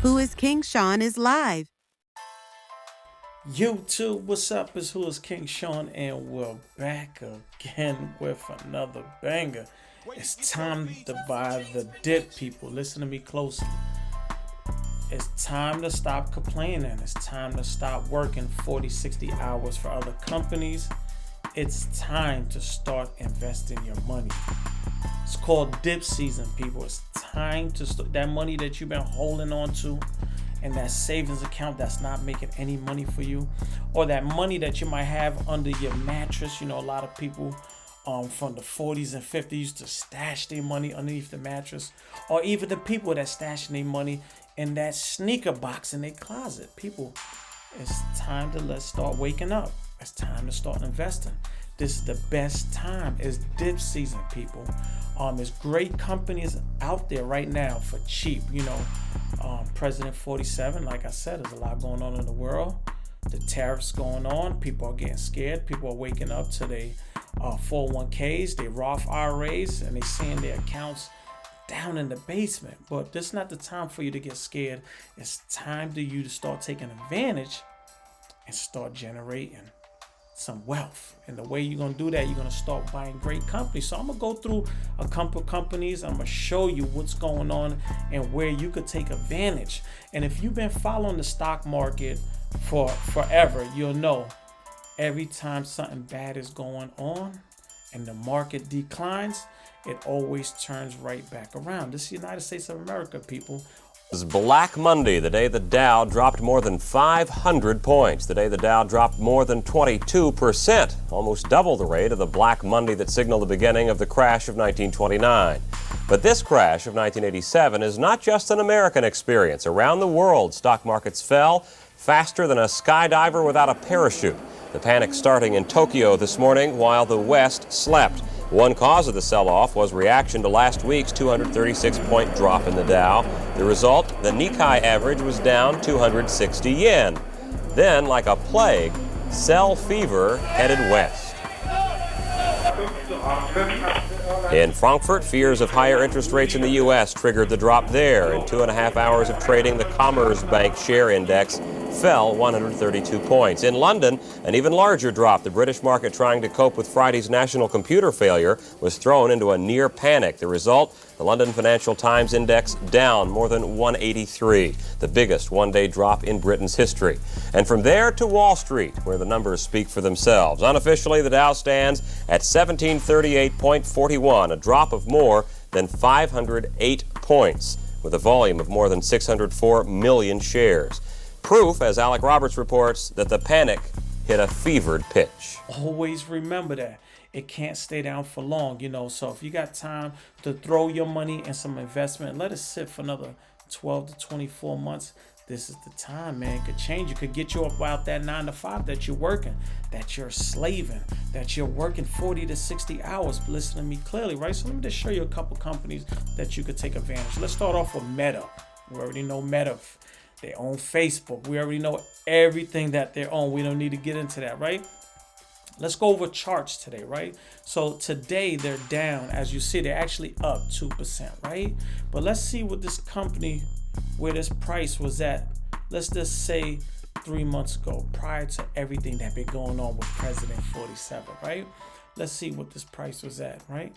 Whoiskingshawn is live. YouTube, what's up? It's Whoiskingshawn, and we're back again with another banger. It's time to buy the dip, people. Listen to me closely. It's time to stop complaining. It's time to stop working 40, 60 hours for other companies. It's time to start investing your money. It's called dip season, people. It's time to start that money that you've been holding on to and that savings account that's not making any money for you, or that money that you might have under your mattress. You know, a lot of people from the 40s and 50s used to stash their money underneath the mattress, or even the people that stashing their money in that sneaker box in their closet. People, it's time to let's start waking up. It's time to start investing. This is the best time. It's dip season, people. There's great companies out there right now for cheap. You know, President 47, like I said, there's a lot going on in the world. The tariffs going on. People are getting scared. People are waking up to their 401ks, their Roth IRAs, and they're seeing their accounts down in the basement. But this is not the time for you to get scared. It's time for you to start taking advantage and start generating some wealth. And the way you're going to do that, you're going to start buying great companies. So I'm going to go through a couple of companies. I'm going to show you what's going on and where you could take advantage. And if you've been following the stock market for forever, you'll know every time something bad is going on and the market declines, it always turns right back around. This is the United States of America, people. It was Black Monday, the day the Dow dropped more than 500 points, the day the Dow dropped more than 22%, almost double the rate of the Black Monday that signaled the beginning of the crash of 1929. But this crash of 1987 is not just an American experience. Around the world, stock markets fell faster than a skydiver without a parachute. The panic starting in Tokyo this morning while the West slept. One cause of the sell-off was reaction to last week's 236-point drop in the Dow. The result, the Nikkei average was down 260 yen. Then, like a plague, sell fever headed west. In Frankfurt, fears of higher interest rates in the U.S. triggered the drop there. In 2.5 hours of trading, the Commerzbank share index fell 132 points. In London, an even larger drop. The British market, trying to cope with Friday's national computer failure, was thrown into a near panic. The result, the London Financial Times index down more than 183, the biggest one-day drop in Britain's history. And from there to Wall Street, where the numbers speak for themselves. Unofficially, the Dow stands at 1738.41, a drop of more than 508 points, with a volume of more than 604 million shares. Proof, as Alec Roberts reports, that the panic hit a fevered pitch. Always remember that. It can't stay down for long, you know. So if you got time to throw your money in some investment, let it sit for another 12 to 24 months. This is the time, man. It could change. It could get you up out that 9 to 5 that you're working, that you're slaving, that you're working 40 to 60 hours. But listen to me clearly, right? So let me just show you a couple companies that you could take advantage. Let's start off with Meta. We already know Meta. They own Facebook. We already know everything that they own. We don't need to get into that, right? Let's go over charts today, right? So today they're down. As you see, they're actually up 2%, right? But let's see what this company, where this price was at. Let's just say 3 months ago, prior to everything that been going on with President 47, right? Let's see what this price was at, right?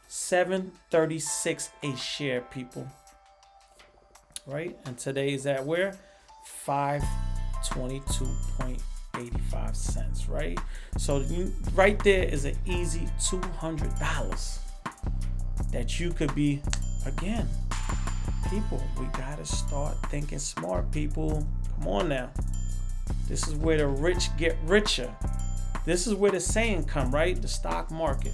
$7.36 a share, people. Right, and today is at where? 522.85 cents, right? So right there is an easy $200 that you could be, again, people, we gotta start thinking smart, people. Come on now. This is where the rich get richer. This is where the saying come, right? The stock market.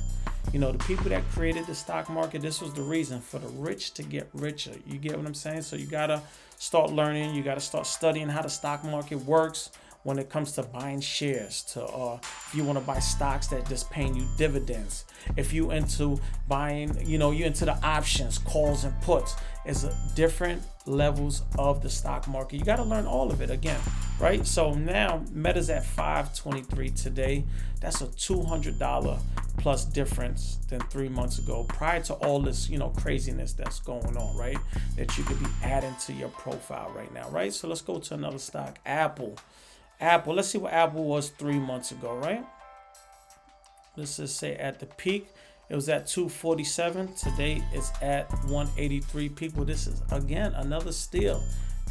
You know, the people that created the stock market, this was the reason for the rich to get richer. You get what I'm saying? So you got to start learning. You got to start studying how the stock market works when it comes to buying shares. If you want to buy stocks that just paying you dividends. If you into buying, you know, you're into the options, calls and puts. It's different levels of the stock market. You got to learn all of it again, right? So now Meta's at 523 today. That's a $200 plus difference than 3 months ago, prior to all this, you know, craziness that's going on, right? That you could be adding to your profile right now, right? So let's go to another stock, Apple. Let's see what Apple was 3 months ago, right? Let's just say at the peak, it was at 247. Today it's at 183. People, this is again another steal.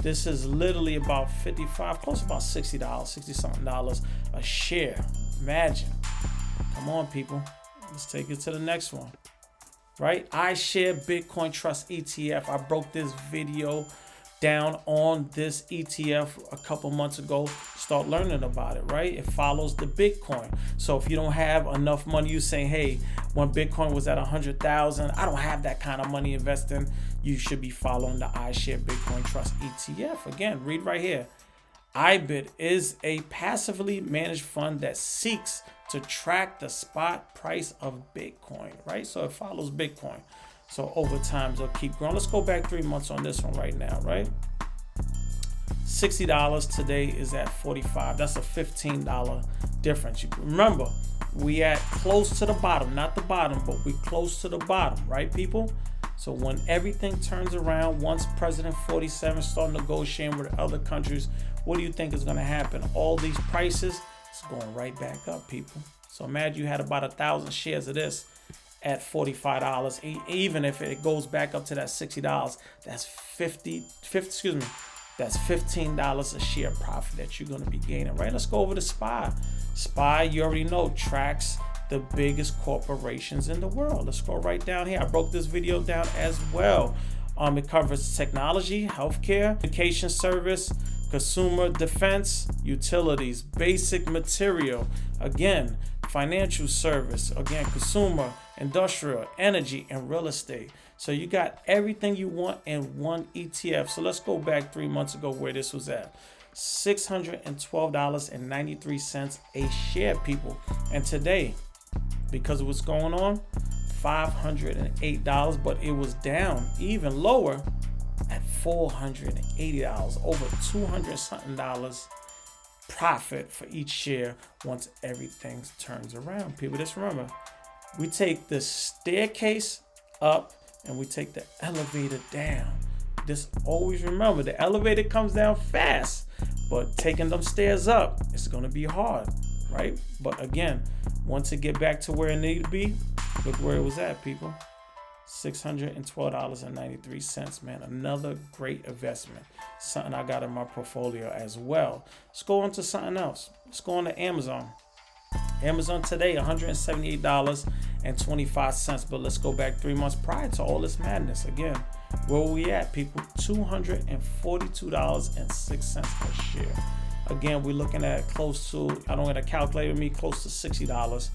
This is literally about 55, close to about $60, 60 something dollars a share. Imagine. Come on, people. Let's take it to the next one. Right? iShare Bitcoin Trust ETF. I broke this video down on this ETF a couple months ago. Start learning about it, right? It follows the Bitcoin. So if you don't have enough money, you say, hey, when Bitcoin was at 100,000, I don't have that kind of money investing. You should be following the iShare Bitcoin Trust ETF. Again, read right here. iBit is a passively managed fund that seeks to track the spot price of Bitcoin, right? So it follows Bitcoin. So over time, it'll keep growing. Let's go back 3 months on this one right now, right? $60 today is at 45. That's a $15 difference. You remember, we at close to the bottom, not the bottom, but we close to the bottom, right, people? So when everything turns around, once President 47 start negotiating with other countries, what do you think is going to happen? All these prices, it's going right back up, people. So imagine you had about 1,000 shares of this at $45. Even if it goes back up to that $60, that's that's $15 a share profit that you're going to be gaining, right? Let's go over to SPY. SPY, you already know, tracks the biggest corporations in the world. Let's go right down here. I broke this video down as well. It covers technology, healthcare, education service, consumer defense, utilities, basic material, again, financial service, again, consumer, industrial, energy, and real estate. So you got everything you want in one ETF. So let's go back 3 months ago where this was at. $612.93 a share, people. And today, because of what's going on, $508, but it was down even lower at $480, over $200 something profit for each share once everything turns around. People, just remember, we take the staircase up and we take the elevator down. Just always remember, the elevator comes down fast, but taking them stairs up, it's going to be hard, right? But again, once it get back to where it needed to be, look where it was at, people. $612.93, man. Another great investment. Something I got in my portfolio as well. Let's go on to something else. Let's go on to Amazon. Amazon today, $178.25. But let's go back 3 months prior to all this madness. Again, where were we at, people? $242.06 per share. Again, we're looking at close to, I don't have a calculator with me, close to $60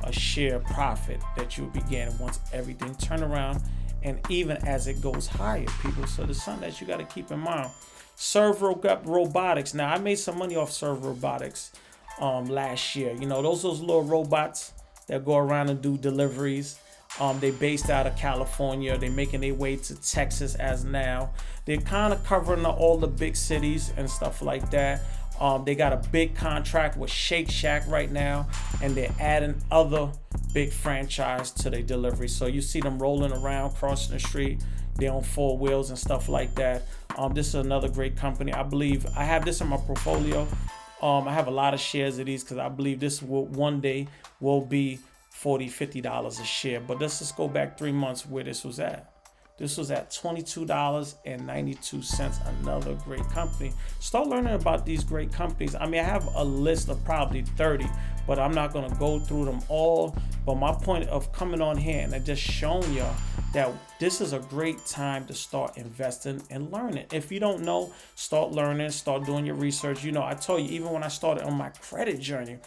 a share profit that you'll be gaining once everything turn around, and even as it goes higher, people. So there's something that you got to keep in mind. Servo Robotics. Now, I made some money off Servo Robotics last year. You know, those little robots that go around and do deliveries. They based out of California. They're making their way to Texas as now. They're kind of covering all the big cities and stuff like that. They got a big contract with Shake Shack right now, and they're adding other big franchise to their delivery. So you see them rolling around, crossing the street. They're on 4 wheels and stuff like that. This is another great company. I believe I have this in my portfolio. I have a lot of shares of these because I believe this will one day will be $40, $50 a share. But let's just go back 3 months where this was at. This was at $22.92. Another great company. Start learning about these great companies. I mean, I have a list of probably 30, but I'm not going to go through them all. But my point of coming on here and just showing y'all that this is a great time to start investing and learning. If you don't know, start learning, start doing your research. You know, I told you, even when I started on my credit journey,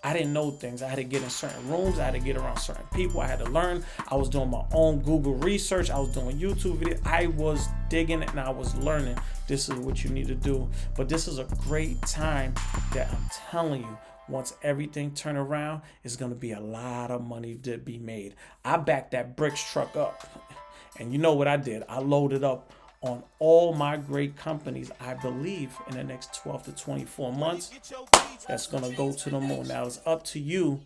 I didn't know things. I had to get in certain rooms. I had to get around certain people. I had to learn. I was doing my own Google research. I was doing YouTube videos. I was digging it and I was learning. This is what you need to do. But this is a great time that I'm telling you, once everything turn around, it's going to be a lot of money to be made. I backed that bricks truck up. And you know what I did? I loaded up on all my great companies. I believe in the next 12 to 24 months, that's going to go to the moon. Now it's up to you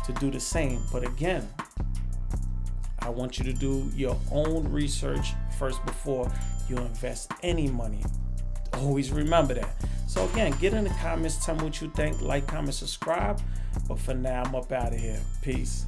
to do the same. But again, I want you to do your own research first before you invest any money. Always remember that. So again, get in the comments, tell me what you think, like, comment, subscribe. But for now, I'm up out of here. Peace.